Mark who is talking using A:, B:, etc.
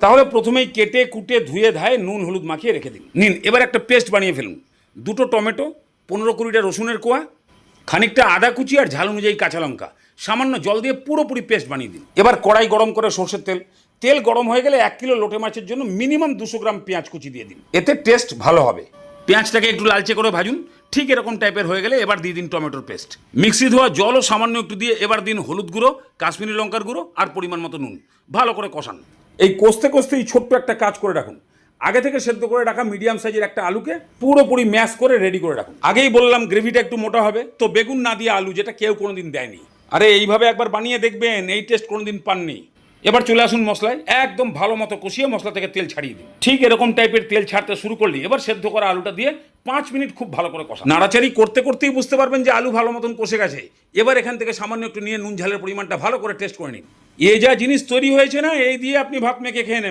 A: তাহলে প্রথমেই কেটে কুটে ধুয়ে ধায়ে নুন হলুদ মাখিয়ে রেখে দিন। নিন এবার একটা পেস্ট বানিয়ে ফেলুন। 2টো টমেটো, 15-20টা রসুনের কোয়া, খানিকটা আদা কুচি আর ঝাল অনুযায়ী কাঁচা লঙ্কা, সামান্য জল দিয়ে পুরোপুরি পেস্ট বানিয়ে দিন। এবার কড়াই গরম করে সর্ষের তেল গরম হয়ে গেলে 1 কিলো লোটে মাছের জন্য মিনিমাম 200 গ্রাম পেঁয়াজ কুচি দিয়ে দিন। এতে টেস্ট ভালো হবে। পেঁয়াজটাকে একটু লালচে করে ভাজুন। ঠিক এরকম টাইপের হয়ে গেলে এবার দিয়ে দিন টমেটোর পেস্ট। মিক্সি ধোয়া জলও সামান্য একটু দিয়ে এবার দিন হলুদ গুঁড়ো, কাশ্মীরি লঙ্কার গুঁড়ো আর পরিমাণ মতো নুন। ভালো করে কষান। এই কষতেই ছোট্ট একটা কাজ করে রাখুন। আগে থেকে সেদ্ধ করে রাখা মিডিয়াম সাইজের একটা আলুকে পুরোপুরি ম্যাশ করে রেডি করে রাখুন। আগেই বললাম গ্রেভিটা একটু মোটা হবে, তো বেগুন না দিয়ে আলু, যেটা কেউ কোনোদিন দেয়নি। আরে এইভাবে একবার বানিয়ে দেখবেন, এই টেস্ট কোনোদিন পাননি। এবার চলে আসুন মশলায়। একদম ভালো মতো কষিয়ে মশলা থেকে তেল ছাড়িয়ে দিন। ঠিক এরকম টাইপের তেল ছাড়তে শুরু করলে এবার সেদ্ধ করা আলুটা দিয়ে 5 মিনিট খুব ভালো করে কষান। নাড়াচাড়ি করতেই বুঝতে পারবেন যে আলু ভালো মতন কষে গেছে। এবার এখান থেকে সামান্য একটু নিয়ে নুন ঝালের পরিমাণটা ভালো করে টেস্ট করে নিন। যা জিনিস তৈরি হয়েছে না, এই দিয়ে আপনি ভাত মেখে খেয়ে নেবেন।